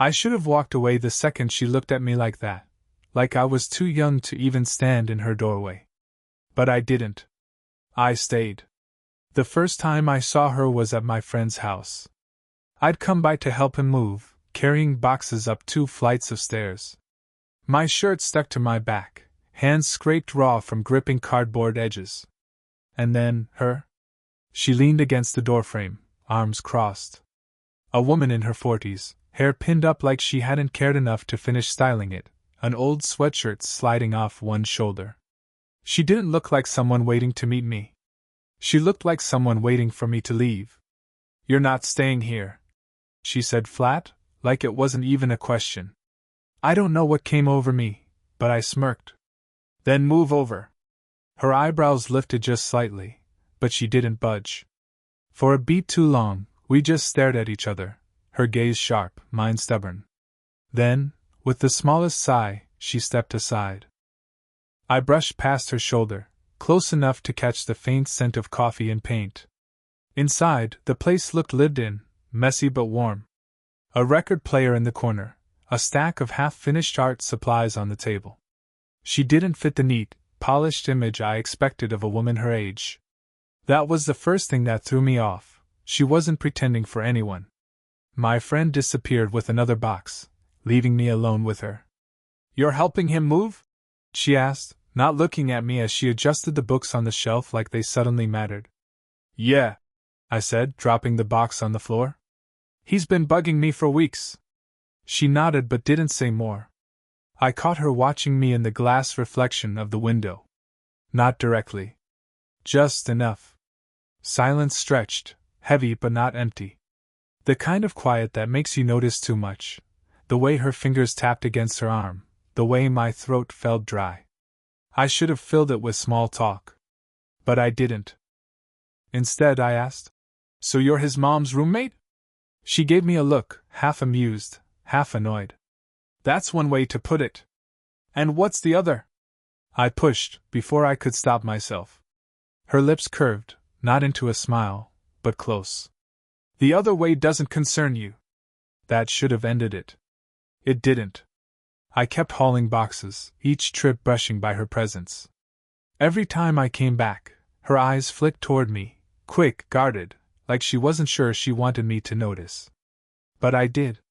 I should have walked away the second she looked at me like that, like I was too young to even stand in her doorway. But I didn't. I stayed. The first time I saw her was at my friend's house. I'd come by to help him move, carrying boxes up 2 flights of stairs. My shirt stuck to my back, hands scraped raw from gripping cardboard edges. And then, her. She leaned against the doorframe, arms crossed. A woman in her 40s, hair pinned up like she hadn't cared enough to finish styling it, an old sweatshirt sliding off one shoulder. She didn't look like someone waiting to meet me. She looked like someone waiting for me to leave. "You're not staying here," she said flat, like it wasn't even a question. I don't know what came over me, but I smirked. "Then move over." Her eyebrows lifted just slightly, but she didn't budge. For a beat too long, we just stared at each other, her gaze sharp, mine stubborn. Then, with the smallest sigh, she stepped aside. I brushed past her shoulder, close enough to catch the faint scent of coffee and paint. Inside, the place looked lived in, messy but warm. A record player in the corner, a stack of half-finished art supplies on the table. She didn't fit the neat, polished image I expected of a woman her age. That was the first thing that threw me off. She wasn't pretending for anyone. My friend disappeared with another box, leaving me alone with her. "You're helping him move?" she asked, not looking at me as she adjusted the books on the shelf like they suddenly mattered. "Yeah," I said, dropping the box on the floor. "He's been bugging me for weeks." She nodded but didn't say more. I caught her watching me in the glass reflection of the window. Not directly. Just enough. Silence stretched, heavy but not empty. The kind of quiet that makes you notice too much. The way her fingers tapped against her arm, the way my throat felt dry. I should have filled it with small talk. But I didn't. Instead, I asked, "So you're his mom's roommate?" She gave me a look, half amused, half annoyed. "That's one way to put it. And what's the other?" I pushed, before I could stop myself. Her lips curved, not into a smile, but close. "The other way doesn't concern you." That should have ended it. It didn't. I kept hauling boxes, each trip brushing by her presence. Every time I came back, her eyes flicked toward me, quick, guarded, like she wasn't sure she wanted me to notice. But I did.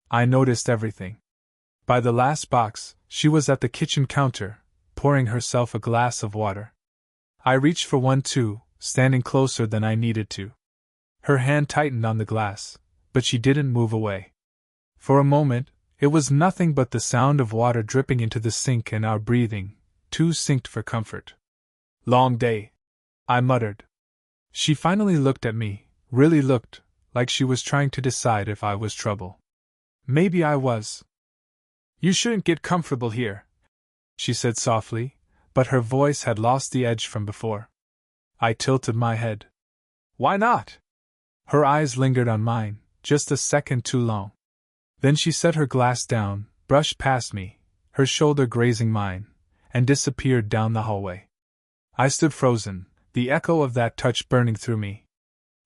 I noticed everything. By the last box, she was at the kitchen counter, pouring herself a glass of water. I reached for one too, standing closer than I needed to. Her hand tightened on the glass, but she didn't move away. For a moment, it was nothing but the sound of water dripping into the sink and our breathing, too synced for comfort. "Long day," I muttered. She finally looked at me, really looked, like she was trying to decide if I was trouble. Maybe I was. "You shouldn't get comfortable here," she said softly, but her voice had lost the edge from before. I tilted my head. "Why not?" Her eyes lingered on mine, just a second too long. Then she set her glass down, brushed past me, her shoulder grazing mine, and disappeared down the hallway. I stood frozen, the echo of that touch burning through me.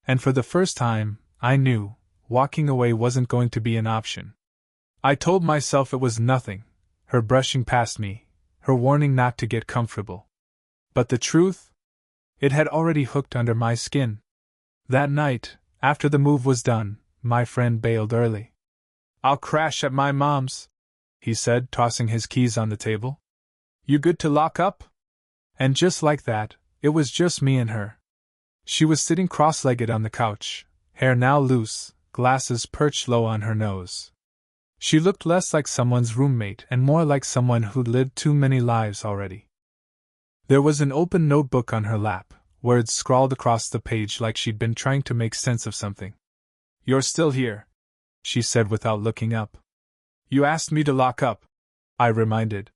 And for the first time, I knew, walking away wasn't going to be an option. I told myself it was nothing, her brushing past me, her warning not to get comfortable. But the truth? It had already hooked under my skin. That night, after the move was done, my friend bailed early. "I'll crash at my mom's," he said, tossing his keys on the table. "You good to lock up?" And just like that, it was just me and her. She was sitting cross-legged on the couch, hair now loose, glasses perched low on her nose. She looked less like someone's roommate and more like someone who'd lived too many lives already. There was an open notebook on her lap, words scrawled across the page like she'd been trying to make sense of something. "You're still here," she said without looking up. "You asked me to lock up," I reminded.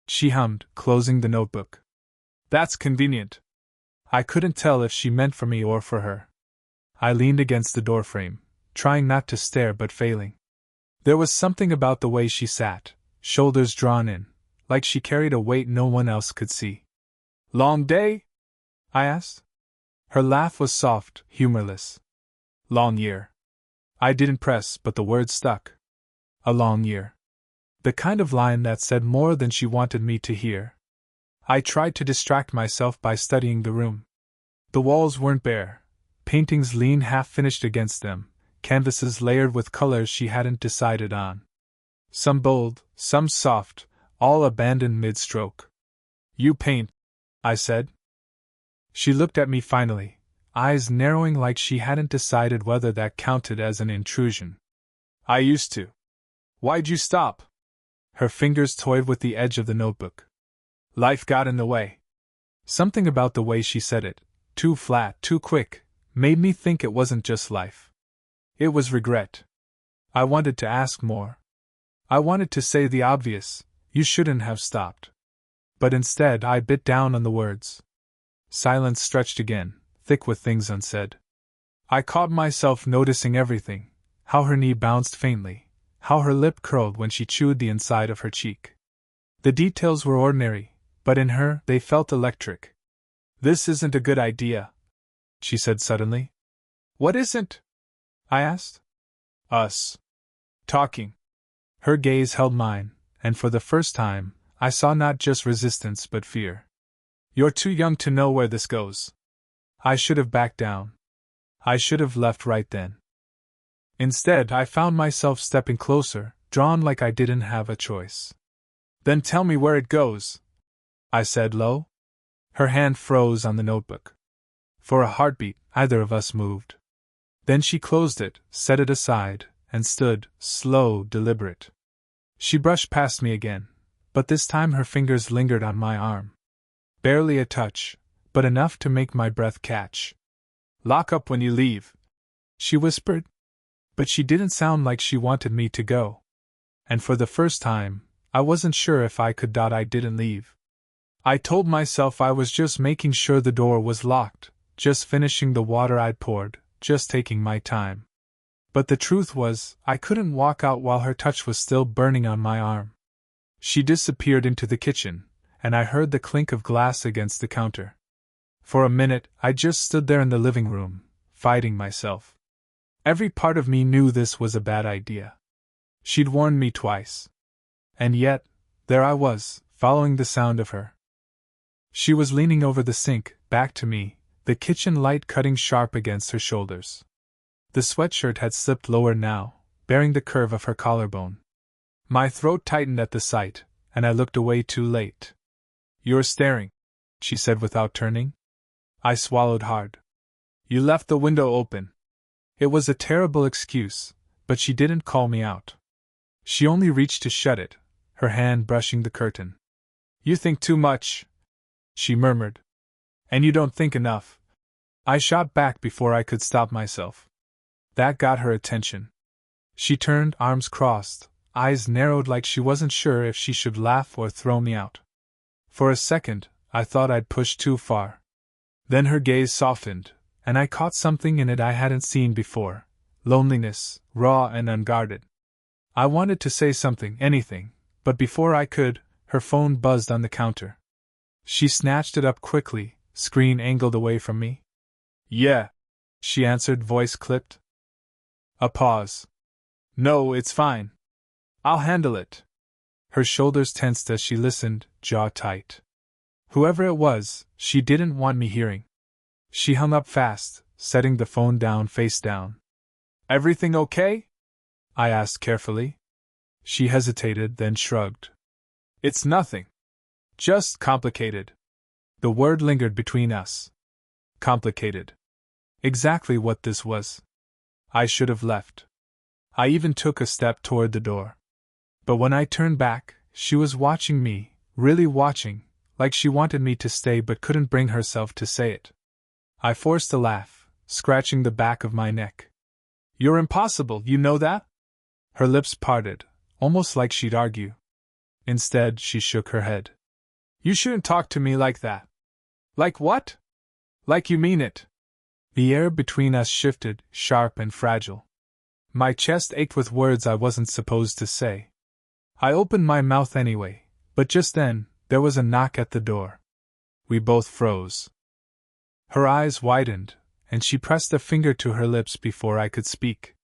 She hummed, closing the notebook. "That's convenient." I couldn't tell if she meant for me or for her. I leaned against the doorframe, trying not to stare but failing. There was something about the way she sat, shoulders drawn in, like she carried a weight no one else could see. "Long day?" I asked. Her laugh was soft, humorless. "Long year," I didn't press, but the words stuck. A long year. The kind of line that said more than she wanted me to hear. I tried to distract myself by studying the room. The walls weren't bare. Paintings leaned half-finished against them, canvases layered with colors she hadn't decided on. Some bold, some soft, all abandoned mid-stroke. You paint, I said. She looked at me finally, eyes narrowing like she hadn't decided whether that counted as an intrusion. I used to. Why'd you stop? Her fingers toyed with the edge of the notebook. Life got in the way. Something about the way she said it, too flat, too quick, made me think it wasn't just life. It was regret. I wanted to ask more. I wanted to say the obvious, you shouldn't have stopped. But instead I bit down on the words. Silence stretched again, thick with things unsaid. I caught myself noticing everything, how her knee bounced faintly, how her lip curled when she chewed the inside of her cheek. The details were ordinary, but in her they felt electric. This isn't a good idea, she said suddenly. What isn't? I asked. Us. Talking. Her gaze held mine, and for the first time, I saw not just resistance but fear. You're too young to know where this goes. I should have backed down. I should have left right then. Instead, I found myself stepping closer, drawn like I didn't have a choice. Then tell me where it goes, I said low. Her hand froze on the notebook. For a heartbeat, either of us moved. Then she closed it, set it aside, and stood, slow, deliberate. She brushed past me again, but this time her fingers lingered on my arm. Barely a touch, but enough to make my breath catch. Lock up when you leave, she whispered. But she didn't sound like she wanted me to go. And for the first time, I wasn't sure if I could. I didn't leave. I told myself I was just making sure the door was locked, just finishing the water I'd poured, just taking my time. But the truth was, I couldn't walk out while her touch was still burning on my arm. She disappeared into the kitchen, and I heard the clink of glass against the counter. For a minute, I just stood there in the living room, fighting myself. Every part of me knew this was a bad idea. She'd warned me twice. And yet, there I was, following the sound of her. She was leaning over the sink, back to me, the kitchen light cutting sharp against her shoulders. The sweatshirt had slipped lower now, bearing the curve of her collarbone. My throat tightened at the sight, and I looked away too late. You're staring, she said without turning. I swallowed hard. You left the window open. It was a terrible excuse, but she didn't call me out. She only reached to shut it, her hand brushing the curtain. You think too much, she murmured. And you don't think enough. I shot back before I could stop myself. That got her attention. She turned, arms crossed, eyes narrowed like she wasn't sure if she should laugh or throw me out. For a second, I thought I'd pushed too far. Then her gaze softened, and I caught something in it I hadn't seen before. Loneliness, raw and unguarded. I wanted to say something, anything, but before I could, her phone buzzed on the counter. She snatched it up quickly, screen angled away from me. Yeah, she answered, voice clipped. A pause. No, it's fine. I'll handle it. Her shoulders tensed as she listened, jaw tight. Whoever it was, she didn't want me hearing. She hung up fast, setting the phone down face down. Everything okay? I asked carefully. She hesitated, then shrugged. It's nothing. Just complicated. The word lingered between us. Complicated. Exactly what this was. I should have left. I even took a step toward the door. But when I turned back, she was watching me, really watching, like she wanted me to stay but couldn't bring herself to say it. I forced a laugh, scratching the back of my neck. You're impossible, you know that? Her lips parted, almost like she'd argue. Instead, she shook her head. You shouldn't talk to me like that. Like what? Like you mean it. The air between us shifted, sharp and fragile. My chest ached with words I wasn't supposed to say. I opened my mouth anyway, but just then, there was a knock at the door. We both froze. Her eyes widened, and she pressed a finger to her lips before I could speak.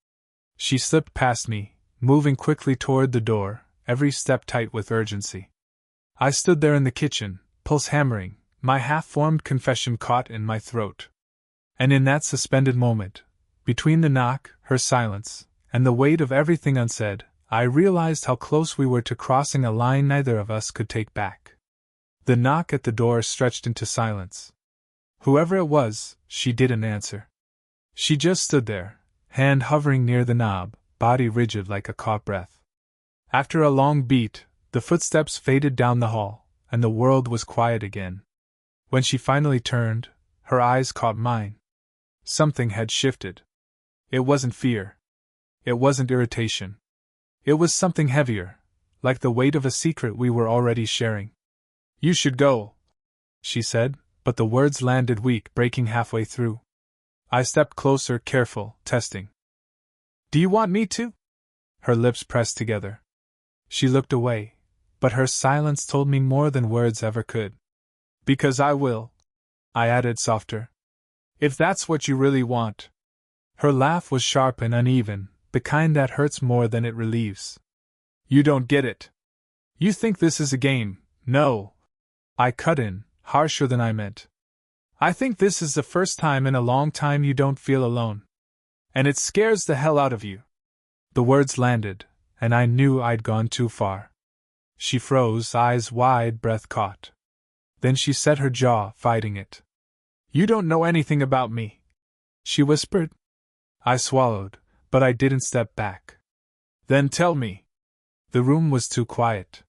She slipped past me, moving quickly toward the door, every step tight with urgency. I stood there in the kitchen, pulse hammering, my half-formed confession caught in my throat. And in that suspended moment, between the knock, her silence, and the weight of everything unsaid, I realized how close we were to crossing a line neither of us could take back. The knock at the door stretched into silence. Whoever it was, she didn't answer. She just stood there, hand hovering near the knob, body rigid like a caught breath. After a long beat, the footsteps faded down the hall, and the world was quiet again. When she finally turned, her eyes caught mine. Something had shifted. It wasn't fear. It wasn't irritation. It was something heavier, like the weight of a secret we were already sharing. "You should go," she said, but the words landed weak, breaking halfway through. I stepped closer, careful, testing. "Do you want me to?" Her lips pressed together. She looked away, but her silence told me more than words ever could. "Because I will," I added softer. "If that's what you really want." Her laugh was sharp and uneven, the kind that hurts more than it relieves. "You don't get it. You think this is a game." "No," I cut in, harsher than I meant. "I think this is the first time in a long time you don't feel alone. And it scares the hell out of you." The words landed, and I knew I'd gone too far. She froze, eyes wide, breath caught. Then she set her jaw, fighting it. "You don't know anything about me," she whispered. I swallowed, but I didn't step back. "Then tell me." The room was too quiet.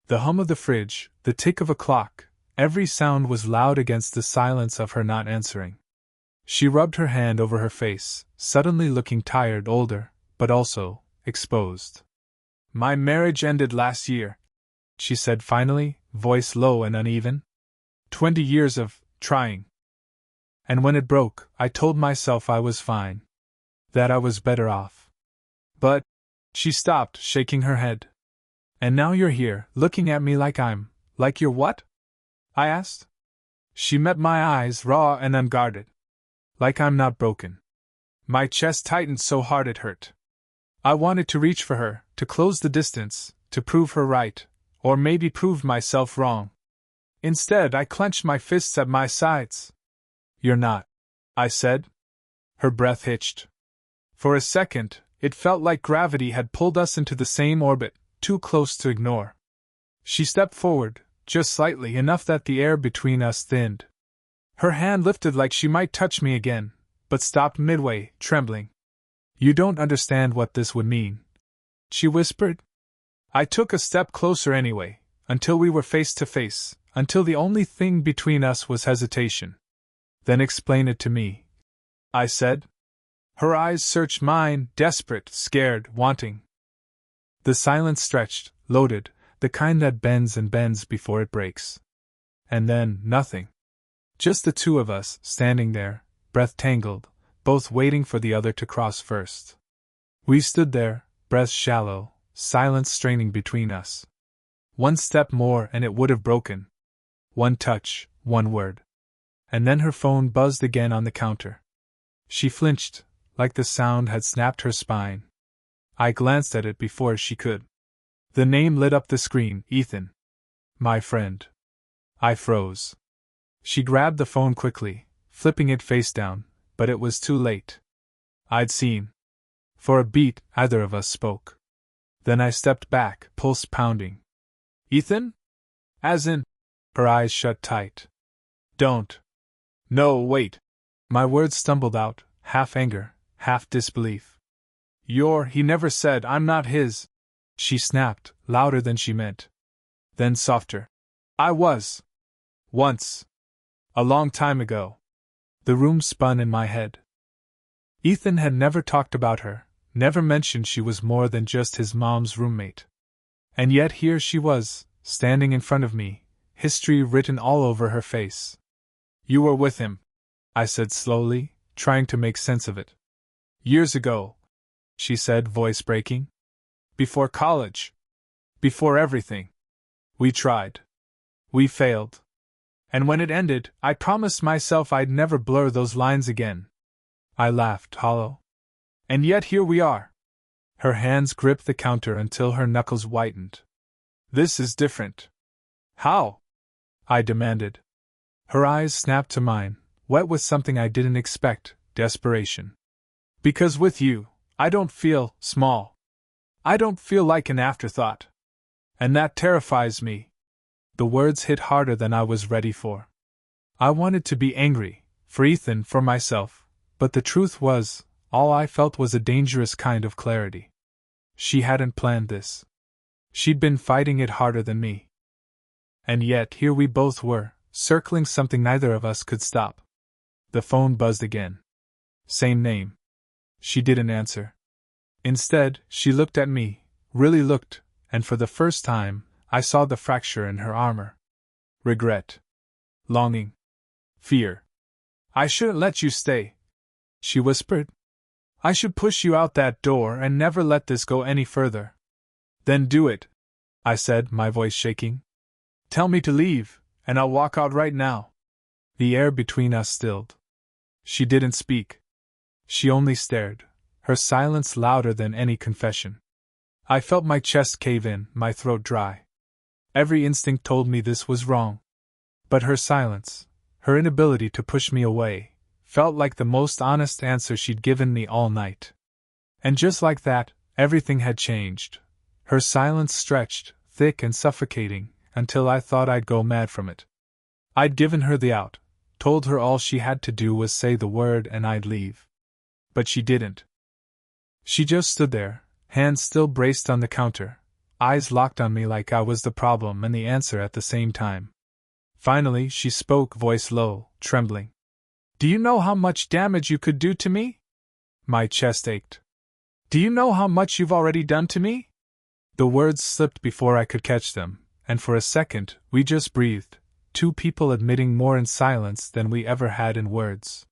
The hum of the fridge, the tick of a clock, every sound was loud against the silence of her not answering. She rubbed her hand over her face, suddenly looking tired, older, but also exposed. "My marriage ended last year," she said finally, voice low and uneven. 20 years of trying. And when it broke, I told myself I was fine. That I was better off. But she stopped, shaking her head. "And now you're here, looking at me like you're what?" I asked. She met my eyes, raw and unguarded. "Like I'm not broken." My chest tightened so hard it hurt. I wanted to reach for her, to close the distance, to prove her right, or maybe prove myself wrong. Instead, I clenched my fists at my sides. "You're not," I said. Her breath hitched. For a second, it felt like gravity had pulled us into the same orbit, too close to ignore. She stepped forward, just slightly, enough that the air between us thinned. Her hand lifted like she might touch me again, but stopped midway, trembling. "You don't understand what this would mean," she whispered. I took a step closer anyway, until we were face to face, until the only thing between us was hesitation. "Then explain it to me," I said. Her eyes searched mine, desperate, scared, wanting. The silence stretched, loaded, the kind that bends and bends before it breaks. And then, nothing. Just the two of us, standing there, breath tangled, both waiting for the other to cross first. We stood there, breaths shallow, silence straining between us. One step more and it would have broken. One touch, one word. And then her phone buzzed again on the counter. She flinched, like the sound had snapped her spine. I glanced at it before she could. The name lit up the screen, Ethan. My friend. I froze. She grabbed the phone quickly, flipping it face down, but it was too late. I'd seen. For a beat, either of us spoke. Then I stepped back, pulse pounding. "Ethan? As in?" Her eyes shut tight. "Don't. No, wait." My words stumbled out, half anger, half disbelief. He never said I'm not his," she snapped, louder than she meant. Then softer. "I was. Once. A long time ago." The room spun in my head. Ethan had never talked about her, never mentioned she was more than just his mom's roommate. And yet here she was, standing in front of me, history written all over her face. "You were with him," I said slowly, trying to make sense of it. "Years ago," she said, voice breaking. "Before college. Before everything. We tried. We failed. And when it ended, I promised myself I'd never blur those lines again." I laughed, hollow. "And yet here we are." Her hands gripped the counter until her knuckles whitened. This is different. How? I demanded. Her eyes snapped to mine, wet with something I didn't expect, desperation. Because with you, I don't feel small. I don't feel like an afterthought. And that terrifies me. The words hit harder than I was ready for. I wanted to be angry, for Ethan, for myself, but the truth was, all I felt was a dangerous kind of clarity. She hadn't planned this. She'd been fighting it harder than me. And yet here we both were, circling something neither of us could stop. The phone buzzed again. Same name. She didn't answer. Instead, she looked at me, really looked, and for the first time, I saw the fracture in her armor. Regret. Longing. Fear. I shouldn't let you stay, she whispered. I should push you out that door and never let this go any further. Then do it, I said, my voice shaking. Tell me to leave, and I'll walk out right now. The air between us stilled. She didn't speak. She only stared, her silence louder than any confession. I felt my chest cave in, my throat dry. Every instinct told me this was wrong. But her silence, her inability to push me away, felt like the most honest answer she'd given me all night. And just like that, everything had changed. Her silence stretched, thick and suffocating, until I thought I'd go mad from it. I'd given her the out, told her all she had to do was say the word and I'd leave. But she didn't. She just stood there, hands still braced on the counter, eyes locked on me like I was the problem and the answer at the same time. Finally, she spoke, voice low, trembling. Do you know how much damage you could do to me? My chest ached. Do you know how much you've already done to me? The words slipped before I could catch them, and for a second, we just breathed, two people admitting more in silence than we ever had in words.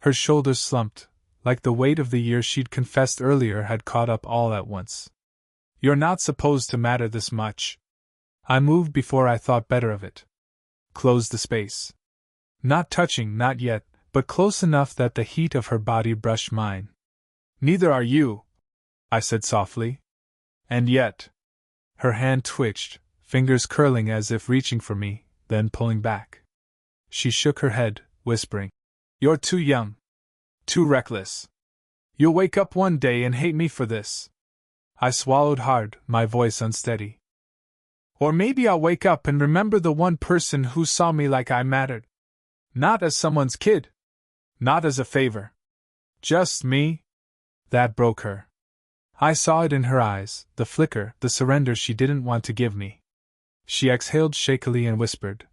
Her shoulders slumped, like the weight of the years she'd confessed earlier had caught up all at once. You're not supposed to matter this much. I moved before I thought better of it. Closed the space. Not touching, not yet, but close enough that the heat of her body brushed mine. Neither are you, I said softly. And yet. Her hand twitched, fingers curling as if reaching for me, then pulling back. She shook her head, whispering, You're too young. Too reckless. You'll wake up one day and hate me for this. I swallowed hard, my voice unsteady. Or maybe I'll wake up and remember the one person who saw me like I mattered. Not as someone's kid. Not as a favor. Just me. That broke her. I saw it in her eyes, the flicker, the surrender she didn't want to give me. She exhaled shakily and whispered,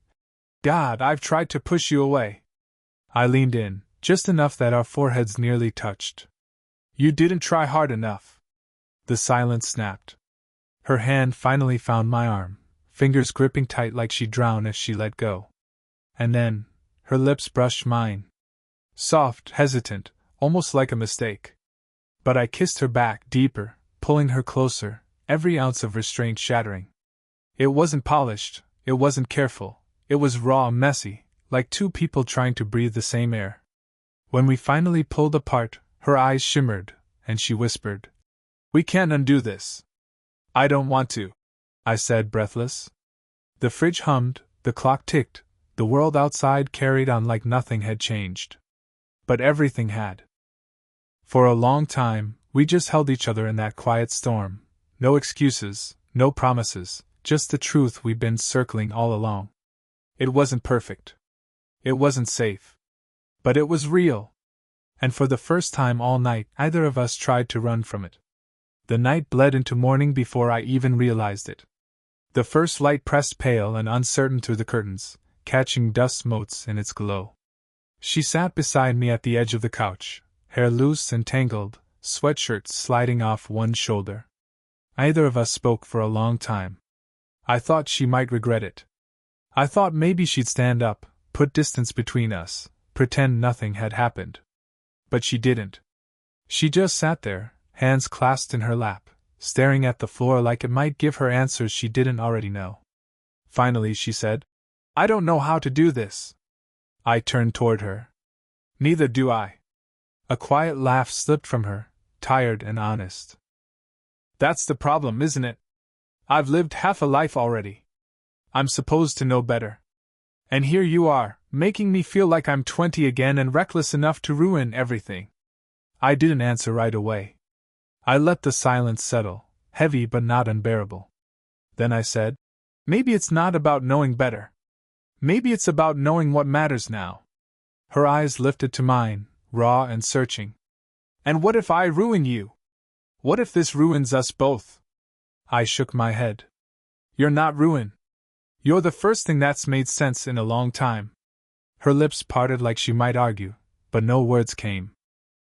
God, I've tried to push you away. I leaned in, just enough that our foreheads nearly touched. You didn't try hard enough. The silence snapped. Her hand finally found my arm, fingers gripping tight like she'd drown if she let go. And then, her lips brushed mine. Soft, hesitant, almost like a mistake. But I kissed her back deeper, pulling her closer, every ounce of restraint shattering. It wasn't polished, it wasn't careful, it was raw, messy, like two people trying to breathe the same air. When we finally pulled apart, her eyes shimmered, and she whispered, We can't undo this. I don't want to, I said, breathless. The fridge hummed, the clock ticked, the world outside carried on like nothing had changed. But everything had. For a long time, we just held each other in that quiet storm. No excuses, no promises, just the truth we'd been circling all along. It wasn't perfect. It wasn't safe. But it was real. And for the first time all night, neither of us tried to run from it. The night bled into morning before I even realized it. The first light pressed pale and uncertain through the curtains, catching dust motes in its glow. She sat beside me at the edge of the couch, hair loose and tangled, sweatshirt sliding off one shoulder. Neither of us spoke for a long time. I thought she might regret it. I thought maybe she'd stand up, put distance between us, pretend nothing had happened. But she didn't. She just sat there, hands clasped in her lap, staring at the floor like it might give her answers she didn't already know. Finally she said, I don't know how to do this. I turned toward her. Neither do I. A quiet laugh slipped from her, tired and honest. That's the problem, isn't it? I've lived half a life already. I'm supposed to know better. And here you are, making me feel like I'm 20 again and reckless enough to ruin everything. I didn't answer right away. I let the silence settle, heavy but not unbearable. Then I said, maybe it's not about knowing better. Maybe it's about knowing what matters now. Her eyes lifted to mine, raw and searching. And what if I ruin you? What if this ruins us both? I shook my head. You're not ruin. You're the first thing that's made sense in a long time. Her lips parted like she might argue, but no words came.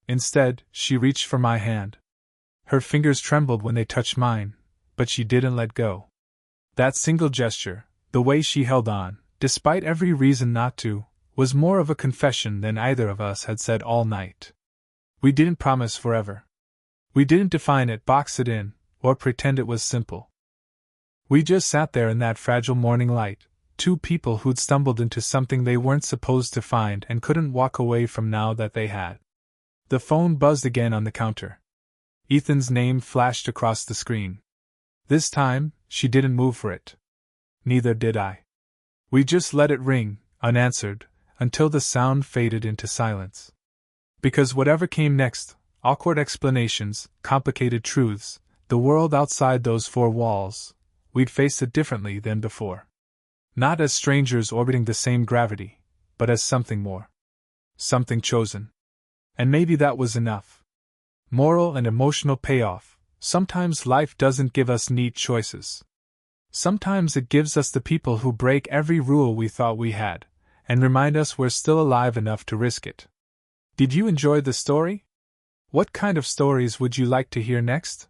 Instead, she reached for my hand. Her fingers trembled when they touched mine, but she didn't let go. That single gesture, the way she held on, despite every reason not to, was more of a confession than either of us had said all night. We didn't promise forever. We didn't define it, box it in, or pretend it was simple. We just sat there in that fragile morning light, two people who'd stumbled into something they weren't supposed to find and couldn't walk away from now that they had. The phone buzzed again on the counter. Ethan's name flashed across the screen. This time, she didn't move for it. Neither did I. We just let it ring, unanswered, until the sound faded into silence. Because whatever came next, awkward explanations, complicated truths, the world outside those four walls, we'd face it differently than before. Not as strangers orbiting the same gravity, but as something more. Something chosen. And maybe that was enough. Moral and emotional payoff. Sometimes life doesn't give us neat choices. Sometimes it gives us the people who break every rule we thought we had, and remind us we're still alive enough to risk it. Did you enjoy the story? What kind of stories would you like to hear next?